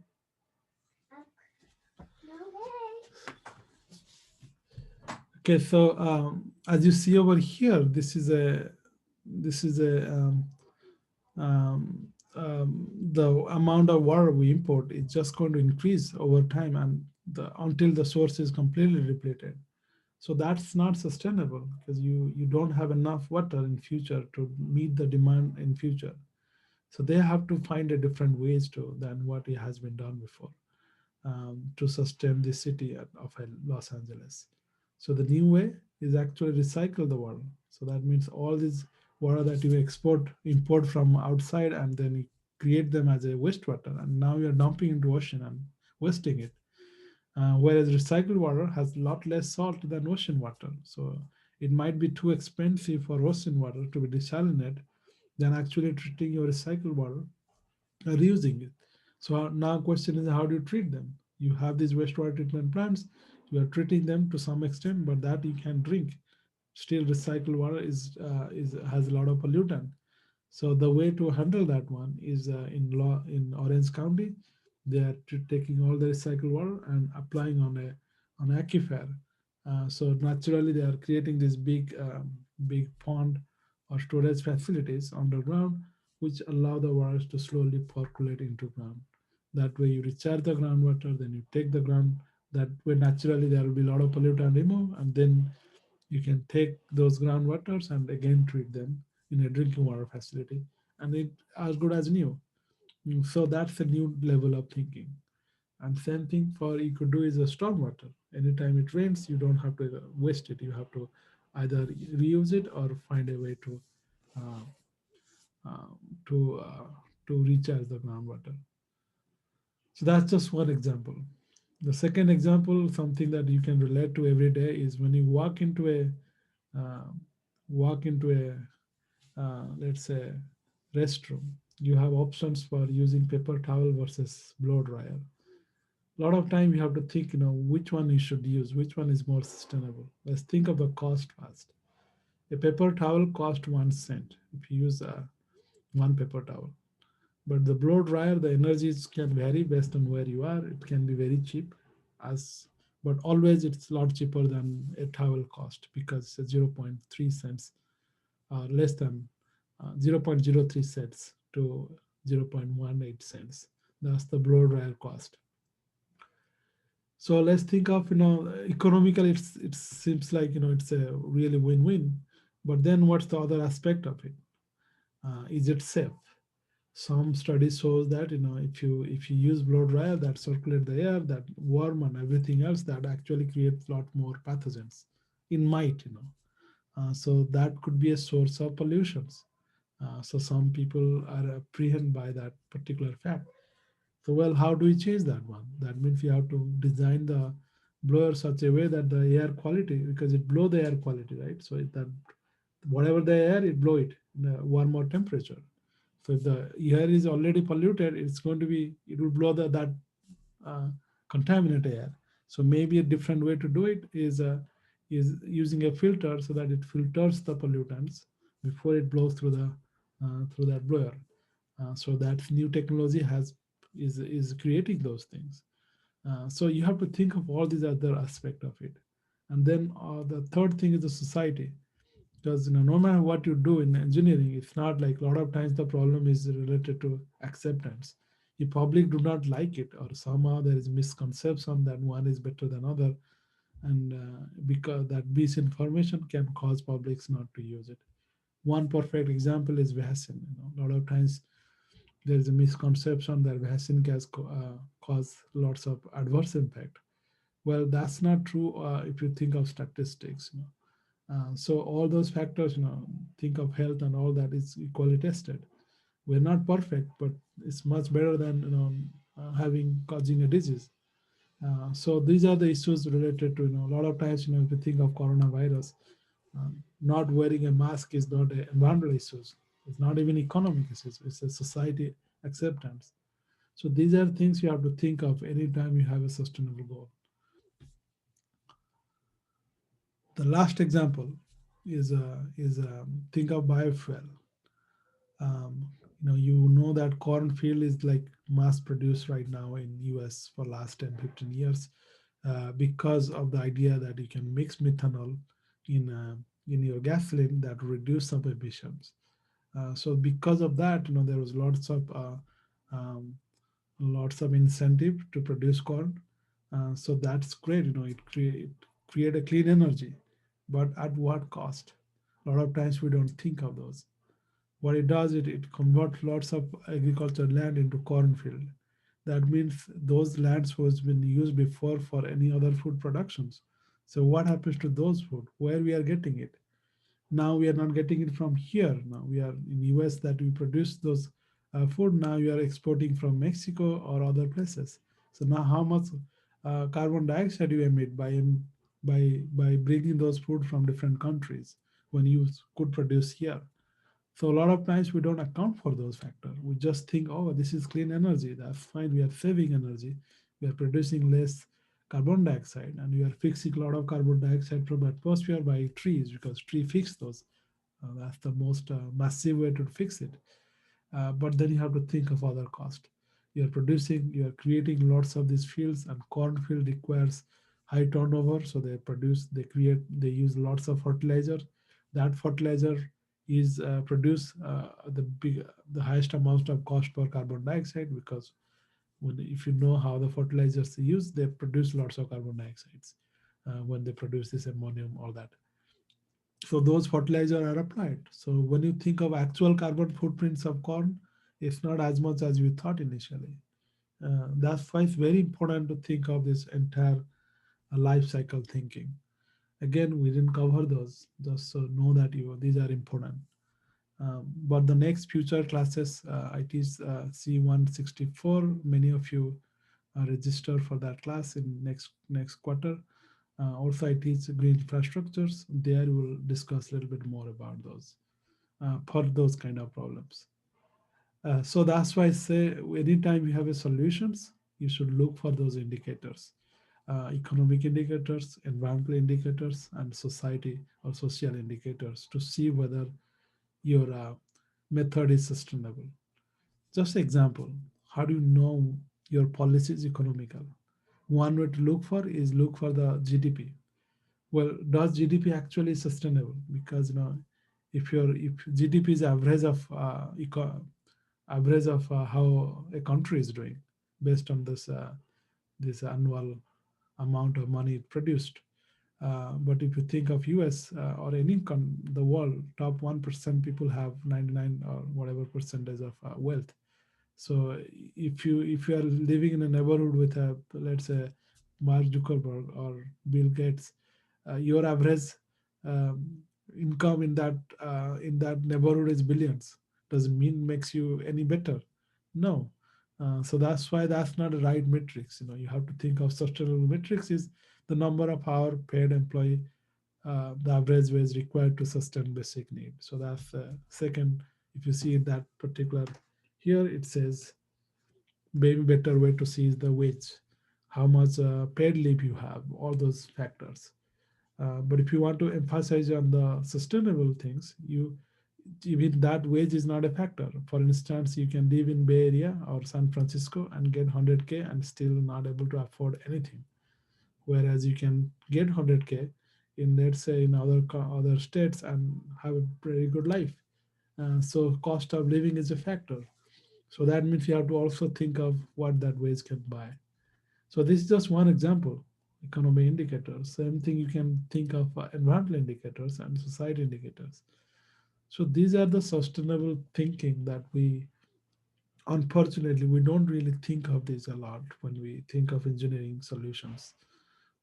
Okay, so as you see over here, this is the amount of water we import is just going to increase over time, and until the source is completely depleted. So that's not sustainable, because you don't have enough water in future to meet the demand in future. So they have to find a different ways to than what it has been done before, to sustain the city of Los Angeles. So the new way is actually recycle the water. So that means all this water that you import from outside, and then you create them as a wastewater, and now you're dumping into ocean and wasting it. Whereas recycled water has a lot less salt than ocean water. So it might be too expensive for ocean water to be desalinated than actually treating your recycled water and reusing it. So now question is, how do you treat them? You have these wastewater treatment plants, you are treating them to some extent, but that you can drink. Still, recycled water is has a lot of pollutant. So the way to handle that one is in Orange County, they are taking all the recycled water and applying on aquifer. So naturally, they are creating this big pond or storage facilities underground, which allow the waters to slowly percolate into ground. That way, you recharge the groundwater, then you take the ground. That way, naturally, there will be a lot of pollutant removed, and then you can take those groundwaters and again treat them in a drinking water facility, and it as good as new. So that's a new level of thinking. And same thing for you could do is a stormwater. Anytime it rains, you don't have to waste it. You have to either reuse it or find a way to uh, uh, to uh, to recharge the groundwater. So that's just one example. The second example, something that you can relate to every day, is when you uh, walk into a let's say restroom. You have options for using paper towel versus blow dryer. A lot of time you have to think, which one you should use, which one is more sustainable. Let's think of the cost first. A paper towel costs 1 cent if you use one paper towel. But the blow dryer, the energies can vary based on where you are. It can be very cheap, as but always it's a lot cheaper than a towel cost because it's 0. 0.3 cents or less than 0.03 cents to 0.18 cents. That's the blow dryer cost. So let's think of, economically, it seems like, it's a really win-win. But then what's the other aspect of it? Is it safe? Some studies shows that, if you use blow dryer that circulate the air, that warm and everything else, that actually creates a lot more pathogens. It might, so that could be a source of pollutions. So some people are apprehended by that particular fact. So, well, how do we change that one? That means you have to design the blower such a way that the air quality, because it blow the air quality, right? So that whatever the air, it blow it in a warmer temperature. So if the air is already polluted, it will blow that uh, contaminated air. So maybe a different way to do it is using a filter so that it filters the pollutants before it blows through that blower. So that new technology is creating those things. So you have to think of all these other aspects of it. And then the third thing is the society, because no matter what you do in engineering, it's not like a lot of times the problem is related to acceptance. The public do not like it, or somehow there is misconception that one is better than other, and because that misinformation can cause publics not to use it. One perfect example is vaccine. A lot of times there is a misconception that vaccine can cause lots of adverse impact. Well, that's not true if you think of statistics. So all those factors, think of health and all that is equally tested. We're not perfect, but it's much better than having causing a disease. So these are the issues related to, a lot of times, if you think of coronavirus, not wearing a mask is not an environmental issues. It's not even economic issues. It's a society acceptance. So these are things you have to think of anytime you have a sustainable goal. The last example is think of biofuel. Um, you know that cornfield is like mass produced right now in US for last 10, 15 years because of the idea that you can mix methanol in your gasoline that reduce some emissions. So because of that, there was um, lots of incentive to produce corn. So that's great. It create a clean energy, but at what cost? A lot of times we don't think of those. What it does, it converts lots of agriculture land into cornfield. That means those lands was been used before for any other food productions. So what happens to those food? Where we are getting it? Now we are not getting it from here. Now we are in US that we produce those food. Now you are exporting from Mexico or other places. So now how much carbon dioxide you emit by bringing those food from different countries when you could produce here? So a lot of times we don't account for those factors. We just think, oh, this is clean energy. That's fine. We are saving energy. We are producing less carbon dioxide, and we are fixing a lot of carbon dioxide from atmosphere by trees because tree fix those. That's the most massive way to fix it. But then you have to think of other cost. You are creating lots of these fields, and cornfield requires high turnover. So they use lots of fertilizer. That fertilizer is produce the highest amount of cost per carbon dioxide because if you know how the fertilizers they use, they produce lots of carbon dioxides when they produce this ammonium, all that. So those fertilizers are applied. So when you think of actual carbon footprints of corn, it's not as much as we thought initially. That's why it's very important to think of this entire life cycle thinking. Again, we didn't cover those, just so know that these are important. But the next future classes, I teach C164. Many of you register for that class in next quarter. Also, I teach green infrastructures. There we will discuss a little bit more about those for those kind of problems. So that's why I say anytime you have a solutions, you should look for those indicators, economic indicators, environmental indicators, and society or social indicators to see whether your method is sustainable. Just example, how do you know your policy is economical? One way to look for is look for the GDP. Well, does GDP actually sustainable? Because if GDP is average of how a country is doing based on this annual amount of money produced. But if you think of US or any the world, top 1% people have 99 or whatever percentage of wealth. So if you are living in a neighborhood with a, let's say, Mark Zuckerberg or Bill Gates, your average um, income in that neighborhood is billions. Doesn't mean makes you any better. No. So that's why that's not the right metrics. You have to think of sustainable metrics is the number of hour paid employee, the average wage required to sustain basic need. So that's the second. If you see that particular here, it says maybe better way to see is the wage, how much paid leave you have, all those factors. But if you want to emphasize on the sustainable things, you even that wage is not a factor. For instance, you can live in Bay Area or San Francisco and get 100K and still not able to afford anything, whereas you can get 100K in, let's say, in other states and have a very good life. So cost of living is a factor. So that means you have to also think of what that wage can buy. So this is just one example. Economy indicators. Same thing you can think of environmental indicators and society indicators. So these are the sustainable thinking that we, unfortunately, we don't really think of this a lot when we think of engineering solutions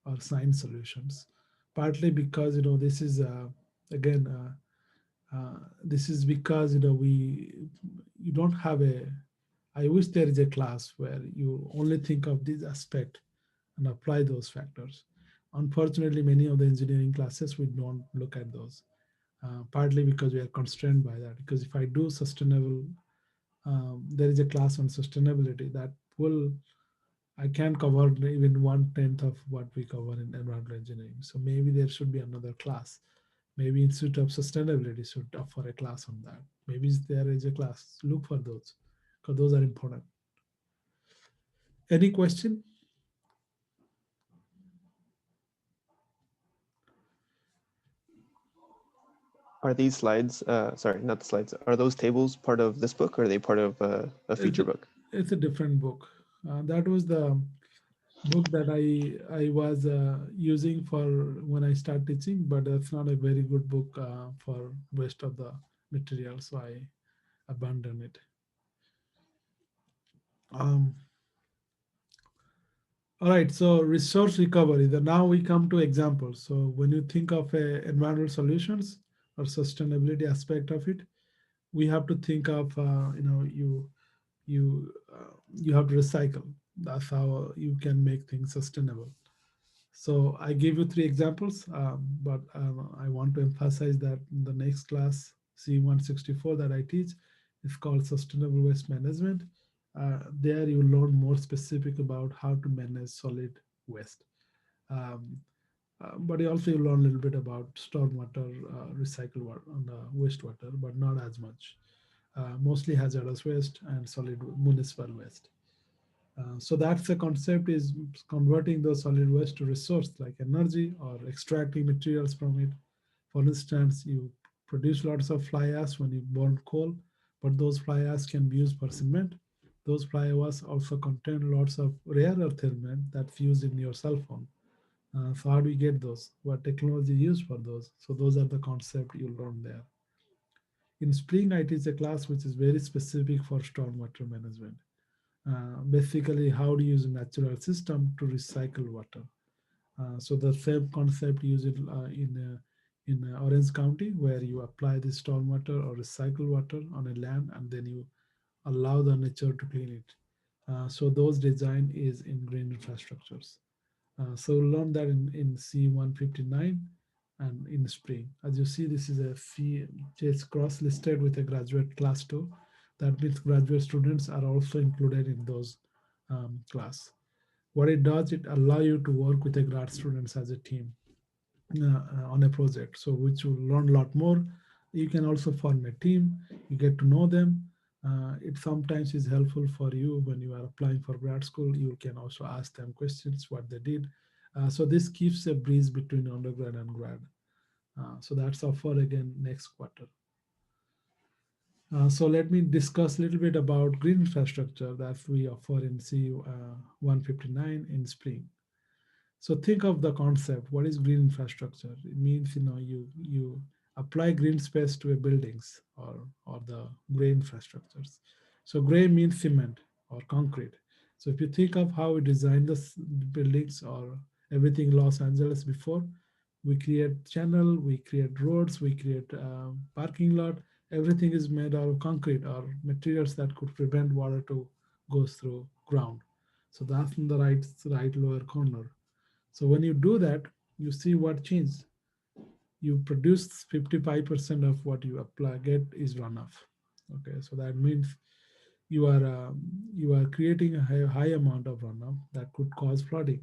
or science solutions. Partly because this is again this is because we you don't have a. I wish there is a class where you only think of this aspect and apply those factors. Unfortunately, many of the engineering classes we don't look at those. Partly because we are constrained by that. Because if I do sustainable, there is a class on sustainability that will I can cover even 1/10 of what we cover in environmental engineering. So maybe there should be another class. Maybe Institute of Sustainability should offer a class on that. Maybe there is a class. Look for those because those are important. Any question? Are these slides, sorry, not the slides, are those tables part of this book or are they part of a It's feature a, book? it's a different book. That was the book that I was using for when I start teaching, but that's not a very good book for rest of the material, so I abandoned it. Um, all right, so resource recovery. Now we come to examples. So when you think of environmental solutions or sustainability aspect of it, we have to think of you have to recycle. That's how you can make things sustainable. So I gave you three examples, but I want to emphasize that in the next class, C164 that I teach, is called Sustainable Waste Management. There you learn more specific about how to manage solid waste. Um, but also you learn a little bit about stormwater, recycle water, and wastewater, but not as much. Mostly hazardous waste and solid municipal waste. So that's the concept is converting the solid waste to resource like energy or extracting materials from it. For instance, you produce lots of fly ash when you burn coal, but those fly ash can be used for cement. Those fly ash also contain lots of rare earth element that's used in your cell phone. So how do we get those? What technology used for those? So those are the concept you learn there. In spring, I teach a class which is very specific for stormwater management. Basically how to use a natural system to recycle water. So the same concept used in Orange County, where you apply the stormwater or recycle water on a land, and then you allow the nature to clean it. So those design is in green infrastructures. So learn that in CE159 and in spring. As you see, this is a fee, it's cross-listed with a graduate class too. That means graduate students are also included in those class. What it does, it allow you to work with the grad students as a team on a project, so which you learn a lot more. You can also form a team, you get to know them. It sometimes is helpful for you when you are applying for grad school. You can also ask them questions what they did. So this keeps a breeze between undergrad and grad. So that's offer again next quarter. So let me discuss a little bit about green infrastructure that we offer in CE159 in spring. So think of the concept. What is green infrastructure? It means you apply green space to a buildings or the gray infrastructures. So gray means cement or concrete. So if you think of how we design the buildings or everything in Los Angeles before, we create channel, we create roads, we create parking lot. Everything is made out of concrete or materials that could prevent water to go through ground. So that's in the right lower corner. So when you do that, you see what changed. You produce 55% of what you apply get is runoff. Okay, so that means you are creating a high amount of runoff that could cause flooding.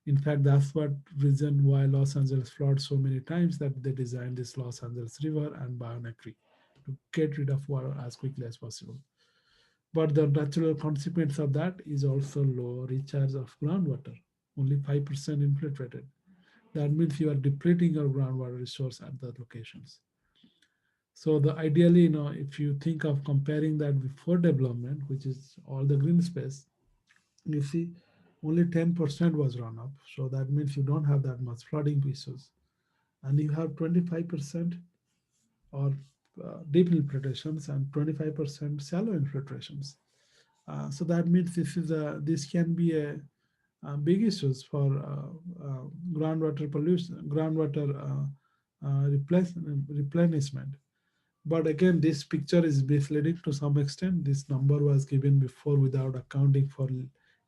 In fact, that's what reason why Los Angeles floods so many times, that they designed this Los Angeles River and Bioneck to get rid of water as quickly as possible. But the natural consequence of that is also low recharge of groundwater, only 5% infiltrated. That means you are depleting your groundwater resource at the locations. So the ideally, if you think of comparing that before development, which is all the green space, you see only 10% was runoff. So that means you don't have that much flooding issues. And you have 25% or deep infiltrations and 25% shallow infiltrations. So that means this can be a big issues for groundwater pollution, groundwater replenishment. But again, this picture is misleading to some extent. This number was given before without accounting for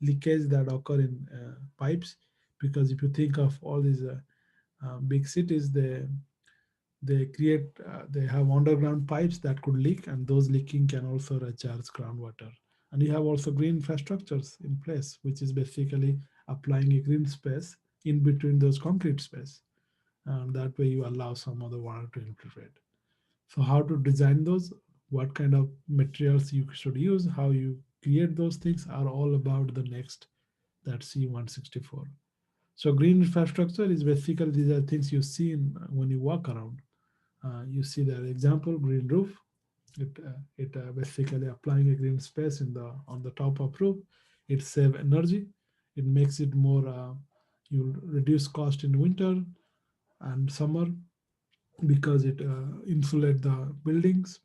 leakage that occur in pipes. Because if you think of all these big cities, they have underground pipes that could leak, and those leaking can also recharge groundwater. And you have also green infrastructures in place, which is basically applying a green space in between those concrete space. And that way you allow some of the water to infiltrate. So how to design those, what kind of materials you should use, how you create those things are all about the next, that CE164. So green infrastructure is basically, these are things you see when you walk around. You see the example, green roof. It basically applying a green space on the top of roof. It save energy. It makes it more. You reduce cost in winter and summer because it insulate the buildings.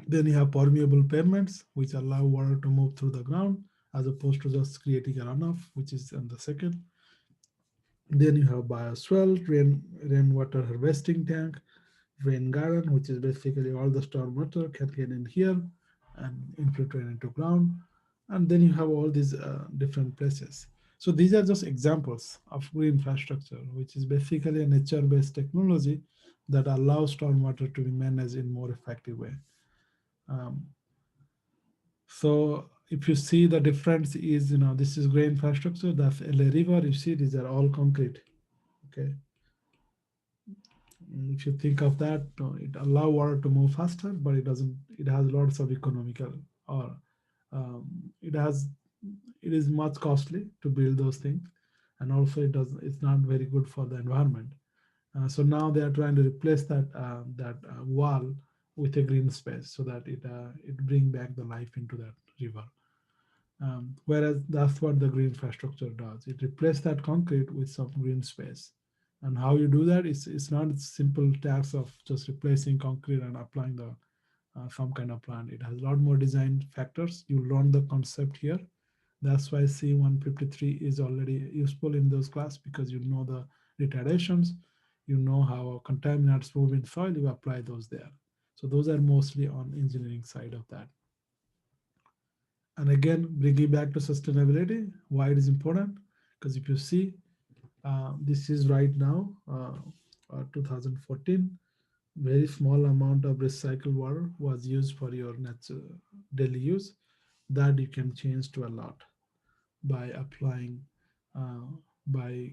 Then you have permeable pavements, which allow water to move through the ground as opposed to just creating a runoff, which is on the second. Then you have bioswale, rainwater harvesting tank, rain garden, which is basically all the storm water can get in here and infiltrate into ground. And then you have all these different places. So these are just examples of green infrastructure, which is basically a nature-based technology that allows stormwater to be managed in more effective way. So if you see the difference is, this is grey infrastructure, that's LA River, you see these are all concrete, okay? If you think of that, it allow water to move faster, but it doesn't, it has lots of economical, or it is much costly to build those things. And also it's not very good for the environment. So now they are trying to replace that wall with a green space so that it bring back the life into that river. Whereas that's what the green infrastructure does. It replaces that concrete with some green space. And how you do that is it's not a simple task of just replacing concrete and applying the some kind of plant. It has a lot more design factors. You learn the concept here. That's why CE153 is already useful in those class, because you know the retardations. you know how contaminants move in soil, you apply those there. So those are mostly on engineering side of that. And again, bringing back to sustainability, why it is important? Because if you see, this is right now, 2014, very small amount of recycled water was used for your daily use. That you can change to a lot by applying uh, by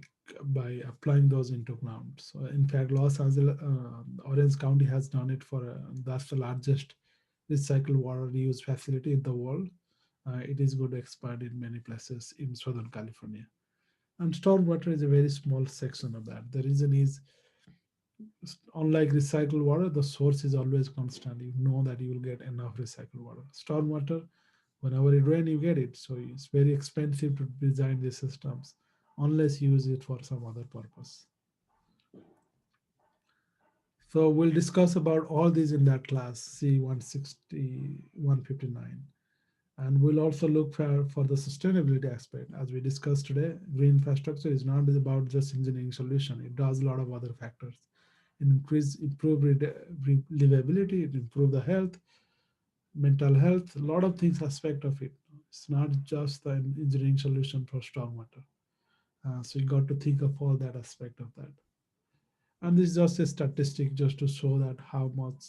applying those into ground. So in fact, Los Angeles, Orange County has done it for that's the largest recycled water reuse facility in the world. It is going to expand in many places in Southern California. And stormwater is a very small section of that. The reason is, unlike recycled water, the source is always constant. You know that you will get enough recycled water. Stormwater, whenever it rains, you get it. So it's very expensive to design these systems unless you use it for some other purpose. So we'll discuss about all these in that class, CEE153 F20 L19. And we'll also look for the sustainability aspect. As we discussed today, green infrastructure is not about just engineering solution. It does a lot of other factors. It improve livability, it improve the health, mental health, a lot of things aspect of it. It's not just the engineering solution for stormwater. So you got to think of all that aspect of that. And this is just a statistic just to show that how much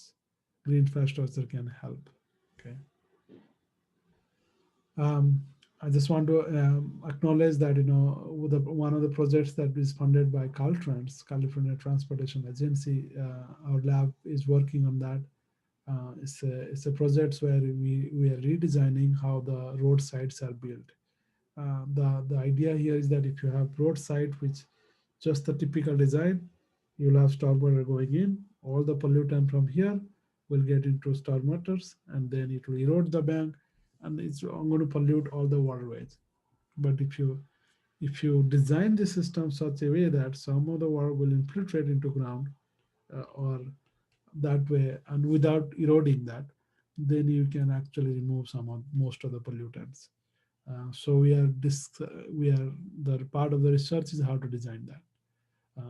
green infrastructure can help. Okay. I just want to acknowledge that one of the projects that is funded by Caltrans, California Transportation Agency, our lab is working on that. It's a project where we are redesigning how the roadsides are built. The idea here is that if you have roadside, which just the typical design, you'll have stormwater going in. All the pollutant from here will get into stormwaters, and then it will erode the bank, and it's going to pollute all the waterways. But if you design the system such a way that some of the water will infiltrate into ground, or that way, and without eroding that, then you can actually remove most of the pollutants. So we are the part of the research is how to design that.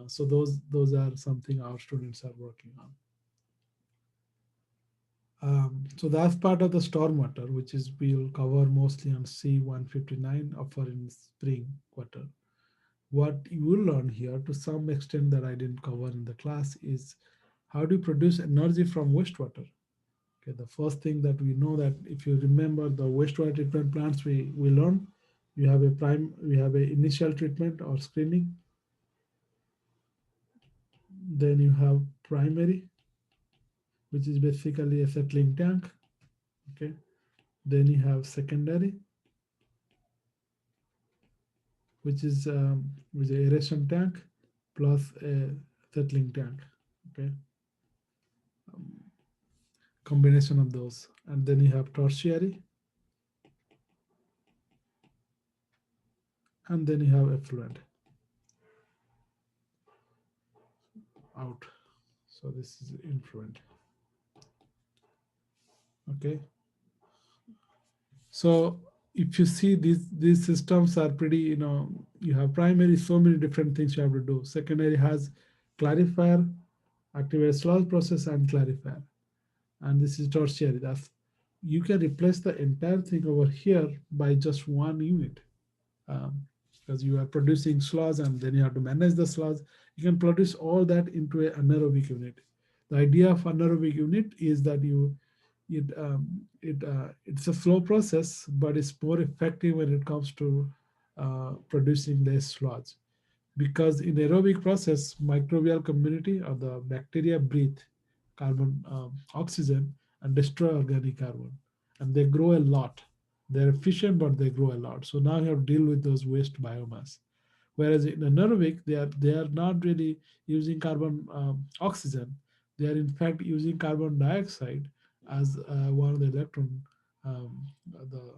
So those are something our students are working on. So that's part of the stormwater, which is we'll cover mostly on CEE159 offer in spring quarter. What you will learn here to some extent that I didn't cover in the class is how do you produce energy from wastewater? Okay, the first thing that we know that if you remember the wastewater treatment plants we learned, we have a initial treatment or screening, then you have primary, which is basically a settling tank. Okay, then you have secondary, which is with an aeration tank plus a settling tank. Okay, combination of those, and then you have tertiary, and then you have effluent out. So this is influent. Okay. So if you see these systems are pretty, you have primary, so many different things you have to do. Secondary has clarifier, activated sludge process, and clarifier. And this is tertiary. That's you can replace the entire thing over here by just one unit. Because you are producing sludge and then you have to manage the sludge. You can produce all that into an anaerobic unit. The idea of anaerobic unit is that it's a slow process, but it's more effective when it comes to producing less sludge. Because in aerobic process, microbial community or the bacteria breathe carbon oxygen and destroy organic carbon, and they grow a lot. They're efficient, but they grow a lot. So now you have to deal with those waste biomass. Whereas in anaerobic, they are not really using carbon oxygen. They are in fact using carbon dioxide as one of the electron the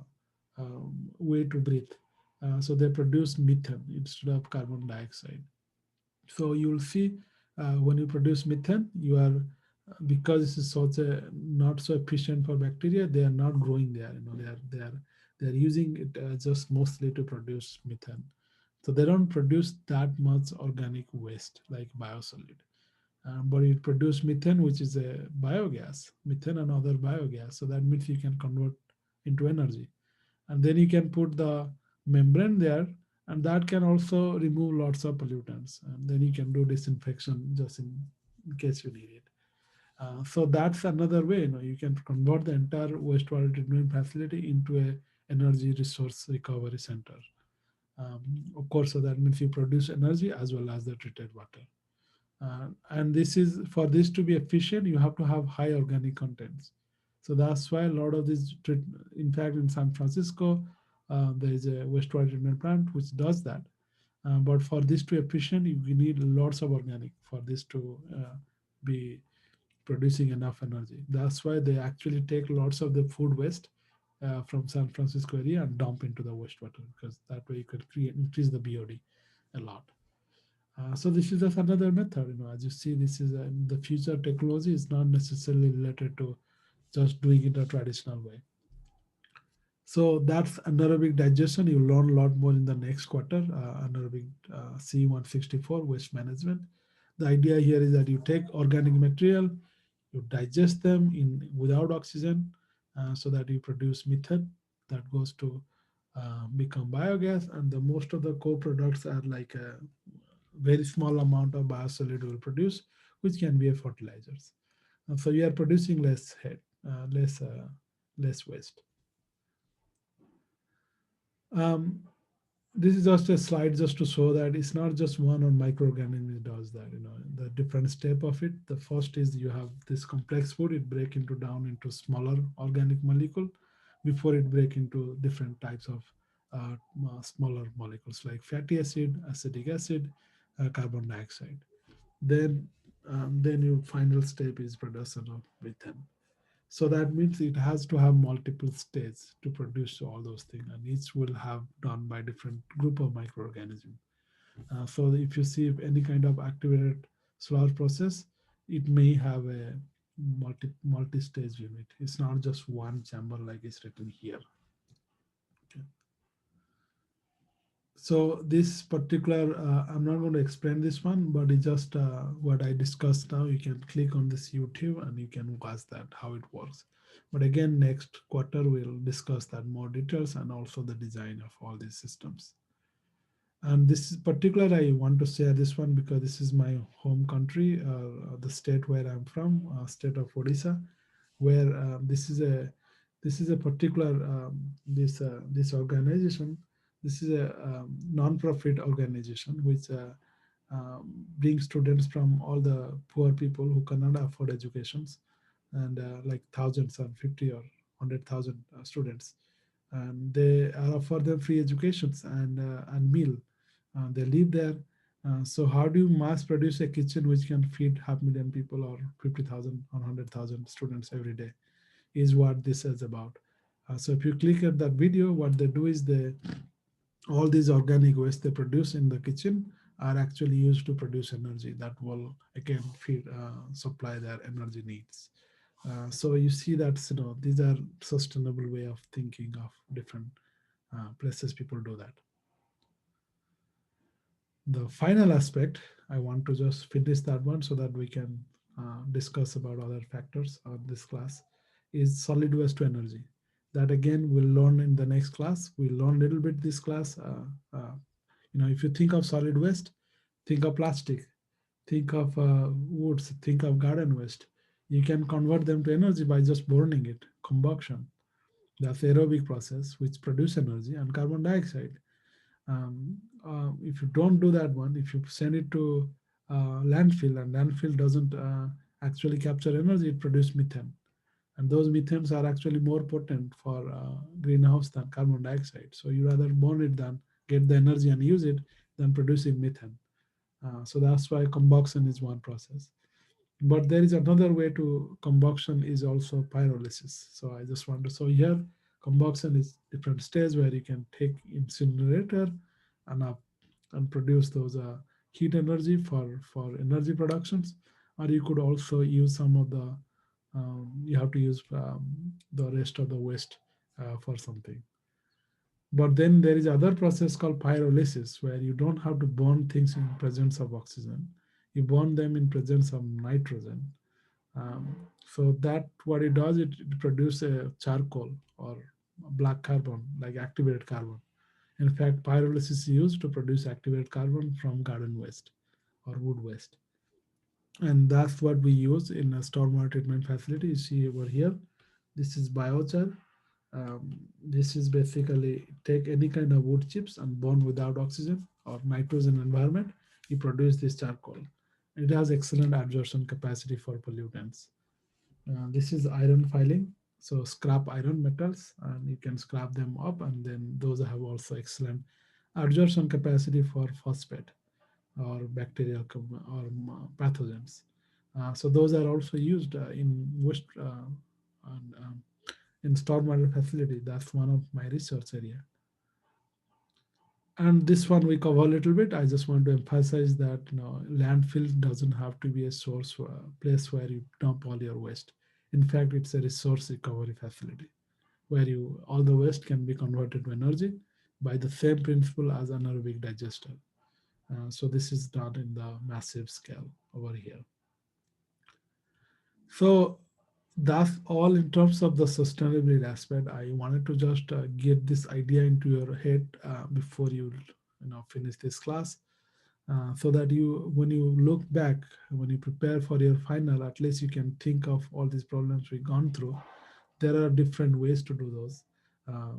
way to breathe. So they produce methane instead of carbon dioxide. So you'll see when you produce methane, you are because this is such a not so efficient for bacteria, they are not growing there. They are using it just mostly to produce methane. So they don't produce that much organic waste like biosolid. But it produces methane, which is a biogas, methane and other biogas. So that means you can convert into energy. And then you can put the membrane there, and that can also remove lots of pollutants. And then you can do disinfection just in case you need it. So that's another way. You can convert the entire wastewater treatment facility into a energy resource recovery center. Of course, so that means you produce energy as well as the treated water. And this is, for this to be efficient, you have to have high organic contents. So that's why a lot of these, in fact, in San Francisco, there is a wastewater treatment plant which does that. But for this to efficient, you need lots of organic for this to be producing enough energy. That's why they actually take lots of the food waste from San Francisco area and dump into the wastewater, because that way you could increase the BOD a lot. So this is just another method. As you see, this is the future technology is not necessarily related to just doing it a traditional way. So that's anaerobic digestion. You'll learn a lot more in the next quarter. Anaerobic CE154 waste management. The idea here is that you take organic material, you digest them in without oxygen, so that you produce methane that goes to become biogas, and the most of the co-products are like a very small amount of biosolid will produce, which can be a fertilizers. So you are producing less head, less waste. Um, this is just a slide just to show that it's not just one or microorganism that does that. The different step of it. The first is you have this complex food. It break into down into smaller organic molecule before it break into different types of smaller molecules like fatty acid, acetic acid, carbon dioxide. Then your final step is production of methane. So that means it has to have multiple stages to produce all those things, and each will have done by different group of microorganisms. So if you see any kind of activated sludge process, it may have a multi-stage unit. It's not just one chamber like it's written here. Okay. So this particular, I'm not going to explain this one, but it's just what I discussed now. You can click on this YouTube and you can watch that, how it works. But again, next quarter, we'll discuss that more details and also the design of all these systems. And this is particular, I want to share this one because this is my home country, the state where I'm from, state of Odisha, where this is a particular this organization. This is a non-profit organization which brings students from all the poor people who cannot afford educations, and like thousands and 50 or 100,000 students, and they offer them free educations and meal. They live there. So how do you mass produce a kitchen which can feed 500,000 people or 50,000 or 100,000 students every day? Is what this is about. So if you click at that video, what they do is all these organic waste they produce in the kitchen are actually used to produce energy that will again feed supply their energy needs. So you see that these are sustainable way of thinking of different places people do that. The final aspect, I want to just finish that one so that we can discuss about other factors of this class, is solid waste to energy. That again we'll learn in the next class. We'll learn a little bit this class. If you think of solid waste, think of plastic, think of woods, think of garden waste. You can convert them to energy by just burning it, combustion. That's aerobic process which produce energy, and carbon dioxide. If you don't do that one, if you send it to landfill and landfill doesn't actually capture energy, it produces methane. And those methanes are actually more potent for greenhouse than carbon dioxide. So you rather burn it than get the energy and use it than producing methane. So that's why combustion is one process. But there is another way to combustion is also pyrolysis. So I just want to show here, combustion is different stage where you can take incinerator and produce those heat energy for energy productions, or you could also use some of the you have to use the rest of the waste for something. But then there is other process called pyrolysis, where you don't have to burn things in presence of oxygen. You burn them in presence of nitrogen. So that what it does, it produces a charcoal or black carbon, like activated carbon. In fact, pyrolysis is used to produce activated carbon from garden waste or wood waste. And that's what we use in a stormwater treatment facility. You see over here, this is biochar. This is basically take any kind of wood chips and burn without oxygen or nitrogen environment. You produce this charcoal. It has excellent absorption capacity for pollutants. This is iron filing. So scrap iron metals and you can scrap them up, and then those have also excellent absorption capacity for phosphate or bacterial or pathogens. So those are also used in waste and, in stormwater facility. That's one of my research area. And this one we cover a little bit. I just want to emphasize that landfill doesn't have to be a source place where you dump all your waste. In fact, it's a resource recovery facility where all the waste can be converted to energy by the same principle as anaerobic digester. So this is done in the massive scale over here. So that's all in terms of the sustainability aspect. I wanted to just get this idea into your head before you finish this class, so that when you look back, when you prepare for your final, at least you can think of all these problems we've gone through. There are different ways to do those. Uh,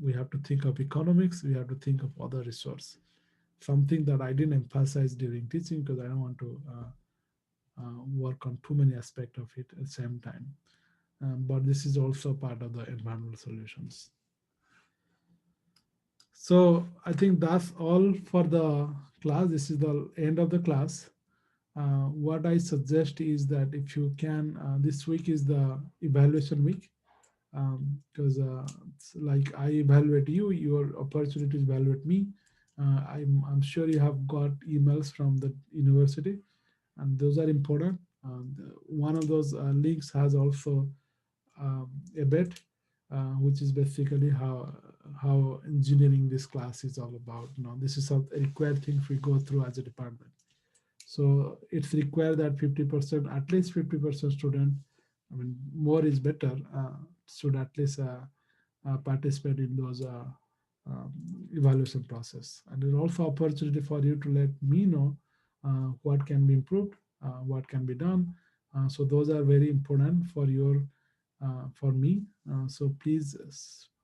we have to think of economics. We have to think of other resource. Something that I didn't emphasize during teaching because I don't want to work on too many aspects of it at the same time. But this is also part of the environmental solutions. So I think that's all for the class. This is the end of the class. What I suggest is that if you can, this week is the evaluation week, because it's like I evaluate you, your opportunity to evaluate me. I'm sure you have got emails from the university, and those are important. One of those links has also a bit, which is basically how engineering this class is all about. This is a required thing we go through as a department. So it's required that 50%, at least 50% student, I mean, more is better, should at least participate in those evaluation process. And there's also opportunity for you to let me know what can be improved, what can be done. So those are very important for me. So please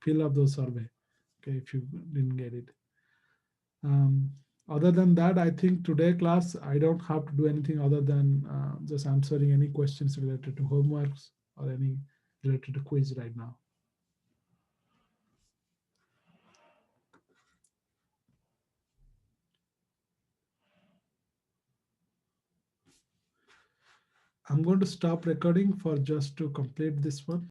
fill up those survey, okay, if you didn't get it. Um, Other than that, I think today class, I don't have to do anything other than just answering any questions related to homeworks or any related to quiz right now. I'm going to stop recording for just to complete this one.